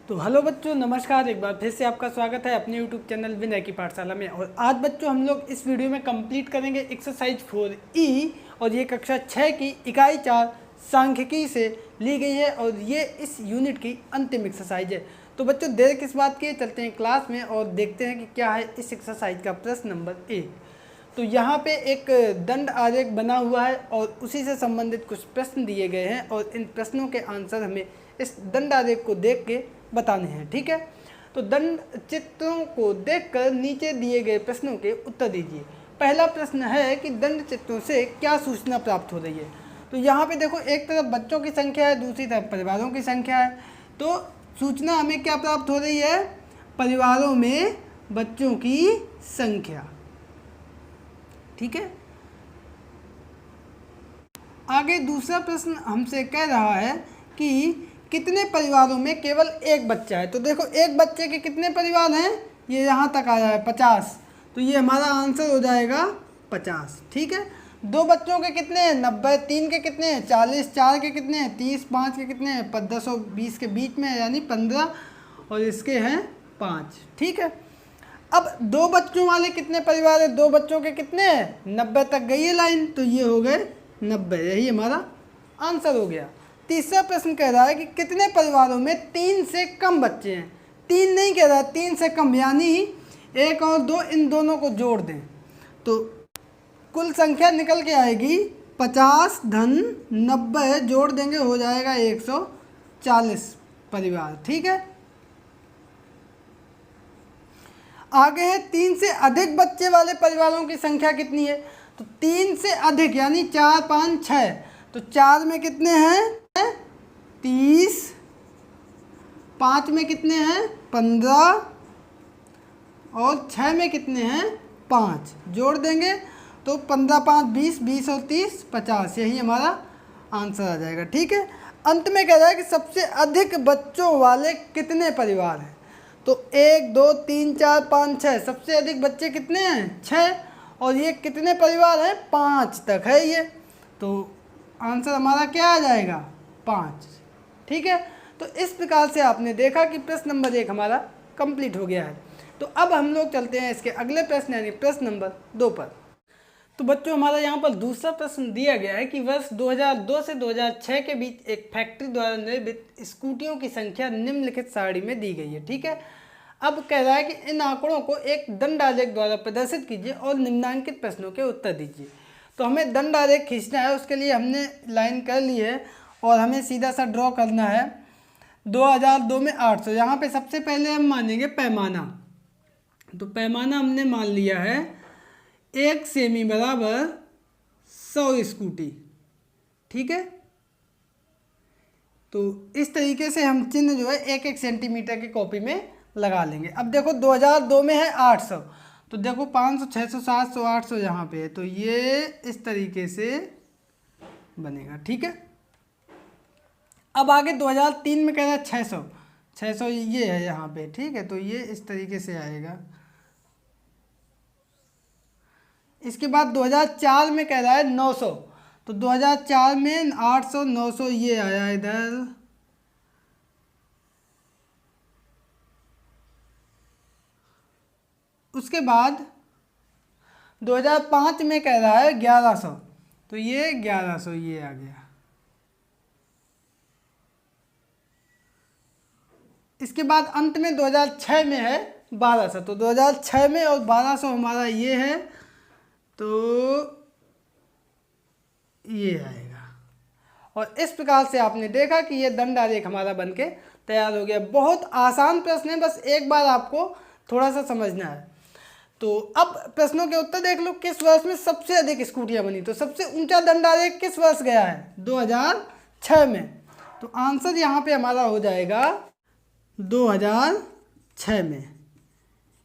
तो हेलो बच्चों, नमस्कार। एक बार फिर से आपका स्वागत है अपने यूट्यूब चैनल विनय की पाठशाला में। और आज बच्चों हम लोग इस वीडियो में कंप्लीट करेंगे एक्सरसाइज 4E और ये कक्षा 6 की इकाई 4 सांख्यिकी से ली गई है और ये इस यूनिट की अंतिम एक्सरसाइज है। तो बच्चों देर किस बात की, चलते हैं क्लास में और देखते हैं कि क्या है इस एक्सरसाइज का प्रश्न नंबर 1। तो यहाँ पे एक दंड आरेख बना हुआ है और उसी से संबंधित कुछ प्रश्न दिए गए हैं और इन प्रश्नों के आंसर हमें इस दंड आरेख को देख के बताने हैं। ठीक है, तो दंड चित्रों को देखकर नीचे दिए गए प्रश्नों के उत्तर दीजिए। पहला प्रश्न है कि दंड चित्रों से क्या सूचना प्राप्त हो रही है। तो यहाँ पे देखो, एक तरफ बच्चों की संख्या है, दूसरी तरफ परिवारों की संख्या है। तो सूचना हमें क्या प्राप्त हो रही है? परिवारों में बच्चों की संख्या। ठीक है, आगे दूसरा प्रश्न हमसे कह रहा है कि कितने परिवारों में केवल एक बच्चा है। तो देखो, एक बच्चे के कितने परिवार हैं, ये यहाँ तक आया है 50। तो ये हमारा आंसर हो जाएगा 50। ठीक है, दो बच्चों के कितने हैं? 90। तीन के कितने हैं? 40। चार के कितने हैं? 30। पाँच के कितने हैं? 10 और 20 के बीच में यानी 15 और इसके हैं 5। ठीक है, अब दो बच्चों वाले कितने परिवार हैं? दो बच्चों के कितने हैं? 90 तक गई है लाइन, तो ये हो गए 90। यही हमारा आंसर हो गया। तीसरा प्रश्न कह रहा है कि कितने परिवारों में 3 से कम बच्चे हैं। 3 नहीं कह रहा, 3 से कम, यानी 1 और 2 इन दोनों को जोड़ दें तो कुल संख्या निकल के आएगी 50 धन 90 जोड़ देंगे हो जाएगा 140 परिवार। ठीक है, आगे है 3 से अधिक बच्चे वाले परिवारों की संख्या कितनी है। तो 3 से अधिक यानी 4, 5, 6। तो 4 में कितने हैं? 30। 5 में कितने हैं? 15 और 6 में कितने हैं? 5। जोड़ देंगे तो 15, 5, 20, 20 और 30, 50। यही हमारा आंसर आ जाएगा। ठीक है, अंत में कह रहा है कि सबसे अधिक बच्चों वाले कितने परिवार हैं। तो 1, 2, 3, 4, 5, 6। सबसे अधिक बच्चे कितने हैं? 6। और ये कितने परिवार हैं? 5 तक है ये। तो आंसर हमारा क्या आ जाएगा? 5। ठीक है, तो इस प्रकार से आपने देखा कि प्रश्न नंबर 1 हमारा कंप्लीट हो गया है। तो अब हम लोग चलते हैं इसके अगले प्रश्न यानी प्रश्न नंबर 2 पर। तो बच्चों हमारा यहाँ पर दूसरा प्रश्न दिया गया है कि वर्ष 2002 से 2006 के बीच एक फैक्ट्री द्वारा निर्मित स्कूटियों की संख्या निम्नलिखित सारणी में दी गई है। ठीक है, अब कह रहा है कि इन आंकड़ों को एक दंड आरेख द्वारा प्रदर्शित कीजिए और निम्नांकित प्रश्नों के उत्तर दीजिए। तो हमें दंड आरेख खींचना है, उसके लिए हमने लाइन कर ली है और हमें सीधा सा ड्रॉ करना है। 2002 में 800, यहाँ पे सबसे पहले हम मानेंगे पैमाना। तो पैमाना हमने मान लिया है 1 सेमी बराबर 100 स्कूटी। ठीक है, तो इस तरीके से हम चिन्ह जो है 1-1 सेंटीमीटर की कॉपी में लगा लेंगे। अब देखो 2002 में है 800, तो देखो 500, 600, 700, 800 यहाँ पे है, तो ये इस तरीके से बनेगा। ठीक है, अब आगे 2003 में कह रहा है 600, 600 ये है यहाँ पे। ठीक है, तो ये इस तरीके से आएगा। इसके बाद 2004 में कह रहा है 900, तो 2004 में 800, 900 ये आया इधर। उसके बाद 2005 में कह रहा है 1100, तो ये 1100 ये आ गया। इसके बाद अंत में 2006 में है 1200, तो 2006 में और 1200 हमारा ये है, तो ये आएगा। और इस प्रकार से आपने देखा कि ये दंड आरेख हमारा बनके तैयार हो गया। बहुत आसान प्रश्न है, बस एक बार आपको थोड़ा सा समझना है। तो अब प्रश्नों के उत्तर देख लो। किस वर्ष में सबसे अधिक स्कूटियाँ बनी। तो सबसे ऊंचा दंड आरेख किस वर्ष गया है? 2006 में। तो आंसर यहाँ पे हमारा हो जाएगा 2006 में।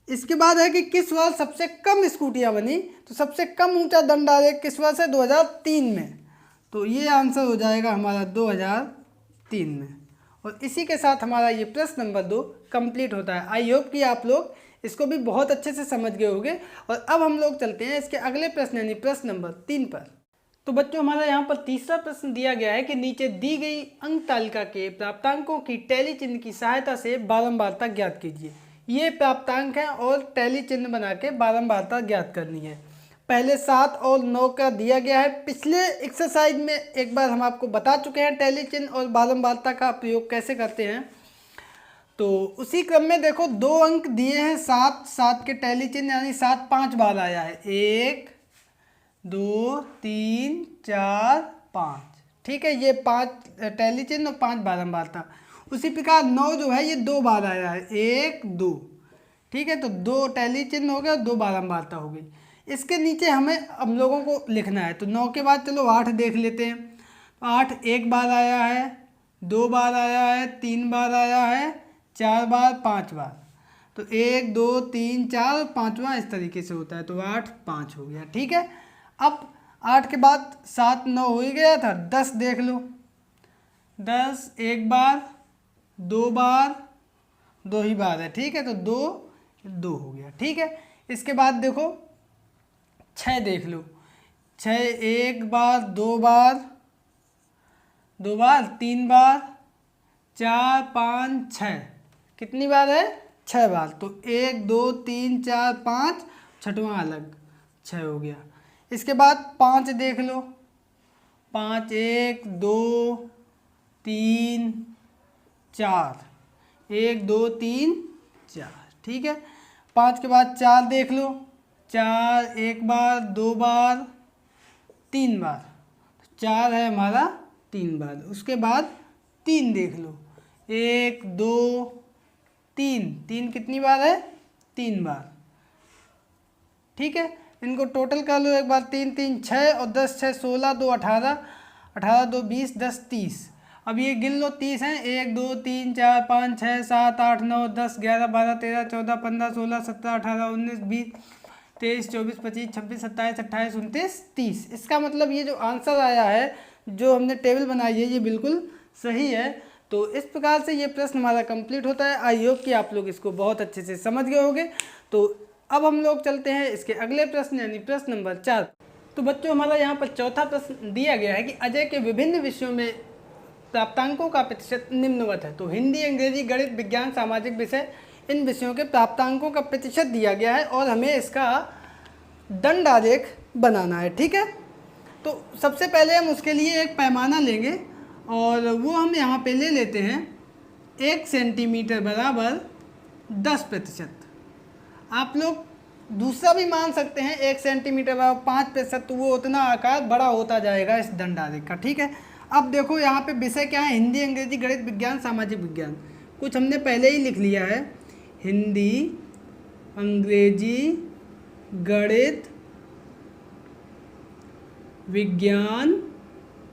इसके बाद है कि किस वर्ष सबसे कम स्कूटियाँ बनी। तो सबसे कम ऊंचा दंड आरेख किस वर्ष है? 2003 में। तो ये आंसर हो जाएगा हमारा 2003 में। और इसी के साथ हमारा ये प्रश्न नंबर 2 कंप्लीट होता है। आई होप कि आप लोग इसको भी बहुत अच्छे से समझ गए होंगे। और अब हम लोग चलते हैं इसके अगले प्रश्न यानी प्रश्न नंबर 3 पर। तो बच्चों हमारा यहाँ पर तीसरा प्रश्न दिया गया है कि नीचे दी गई अंक तालिका के प्राप्तांकों की टैली चिन्ह की सहायता से बारंबारता ज्ञात कीजिए। ये प्राप्तांक है और टैली चिन्ह बना के बारंबारता ज्ञात करनी है। पहले 7 और 9 का दिया गया है। पिछले एक्सरसाइज में एक बार हम आपको बता चुके हैं टैली चिन्ह और बारंबारता का प्रयोग कैसे करते हैं। तो उसी क्रम में देखो 2 अंक दिए हैं 7 के टैली चिन्ह यानी 7 5 बार आया है, 1 2 3 4 5। ठीक है, ये 5 टैली चिन्ह और 5 बारंबारता। उसी प्रकार 9 जो है ये 2 बार आया है, 1 2। ठीक है, तो 2 टैली चिन्ह हो गया और 2 बारंबारता हो गई। इसके नीचे हमें हम लोगों को लिखना है। तो 9 के बाद चलो 8 देख लेते हैं। 8 1 बार आया है, 2 बार आया है, 3 बार आया है, 4 बार, 5 बार। तो 1 2 3 4 और 5वां इस तरीके से होता है। तो 8 5 हो गया। ठीक है, अब 8 के बाद 7 9 हो ही गया था। 10 देख लो, 10 1 बार, 2 बार, 2 ही बार है। ठीक है, तो 2 हो गया। ठीक है, इसके बाद देखो 6 देख लो, 6 1 बार, 2 बार, 2 बार, 3 बार, 4 5 6। कितनी बार है? 6 बार। तो 1 2 3 4 5, छठवां अलग, 6 हो गया। इसके बाद 5 देख लो, 5 1 2 3 4, 1 2 3 4। ठीक है, 5 के बाद 4 देख लो, 4 1 बार, 2 बार, 3 बार। 4 है हमारा 3 बार। उसके बाद 3 देख लो, 1 2 3, 3 कितनी बार है? 3 बार। ठीक है, इनको टोटल कर लो एक बार। 3 3 6 और 10 6 16, 2 18, 18 2 20, 10 30। अब ये गिन लो 30 हैं, 1 2 3 4 5 6 7 8 9 10 11 12 13 14 15 16 17 18 19 20 23 24 25 26 27 28 29 30। इसका मतलब ये जो आंसर आया है, जो हमने टेबल बनाई है, ये बिल्कुल सही है। तो इस प्रकार से ये प्रश्न हमारा कंप्लीट होता है। आई होप कि आप लोग इसको बहुत अच्छे से समझ गए होंगे। तो अब हम लोग चलते हैं इसके अगले प्रश्न यानी प्रश्न नंबर 4। तो बच्चों हमारा यहाँ पर चौथा प्रश्न दिया गया है कि अजय के विभिन्न विषयों में प्राप्तांकों का प्रतिशत निम्नवत है। तो हिंदी, अंग्रेजी, गणित, विज्ञान, सामाजिक विषय, इन विषयों के प्राप्तांकों का प्रतिशत दिया गया है और हमें इसका दंड आलेख बनाना है। ठीक है, तो सबसे पहले हम उसके लिए एक पैमाना लेंगे और वो हम यहाँ पे ले लेते हैं 1 सेंटीमीटर बराबर 10%। आप लोग दूसरा भी मान सकते हैं, 1 सेंटीमीटर बराबर 5%, तो वो उतना आकार बड़ा होता जाएगा इस दंड आलेख का। ठीक है, अब देखो यहाँ पे विषय क्या है? हिंदी, अंग्रेजी, गणित, विज्ञान, सामाजिक विज्ञान। कुछ हमने पहले ही लिख लिया है, हिंदी, अंग्रेजी, गणित, विज्ञान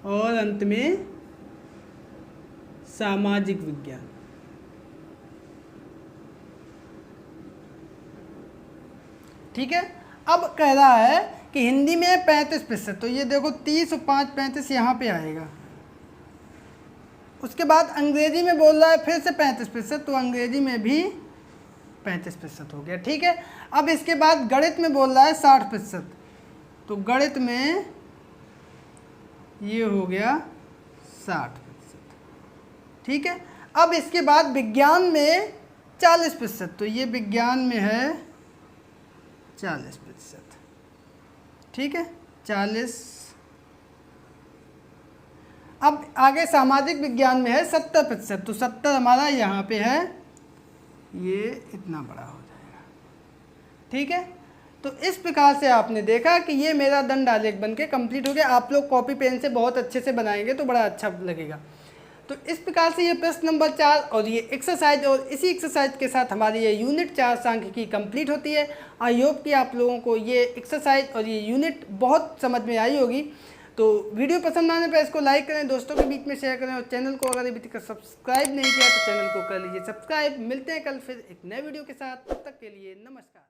और अंत में सामाजिक विज्ञान। ठीक है, अब कह रहा है कि हिंदी में 35%, तो ये देखो 30 और 5 35 यहाँ पे आएगा। उसके बाद अंग्रेजी में बोल रहा है फिर से 35%, तो अंग्रेजी में भी 35% हो गया। ठीक है, अब इसके बाद गणित में बोल रहा है 60%, तो गणित में ये हो गया 60%। ठीक है, अब इसके बाद विज्ञान में 40%, तो ये विज्ञान में है 40%। ठीक है, 40। अब आगे सामाजिक विज्ञान में है 70%, तो 70 हमारा यहाँ पे है, ये इतना बड़ा हो जाएगा। ठीक है, तो इस प्रकार से आपने देखा कि ये मेरा दंड आलेख बन के कम्प्लीट हो गया। आप लोग कॉपी पेन से बहुत अच्छे से बनाएंगे तो बड़ा अच्छा लगेगा। तो इस प्रकार से ये प्रश्न नंबर 4 और ये एक्सरसाइज और इसी एक्सरसाइज के साथ हमारी ये यूनिट 4 सांख्यिकी कंप्लीट होती है। आई होप कि आप लोगों को ये एक्सरसाइज और ये यूनिट बहुत समझ में आई होगी। तो वीडियो पसंद आने पर इसको लाइक करें, दोस्तों के बीच में शेयर करें और चैनल को अगर अभी तक सब्सक्राइब नहीं किया तो चैनल को कर लीजिए सब्सक्राइब। मिलते हैं कल फिर एक नए वीडियो के साथ, तब तक के लिए नमस्कार।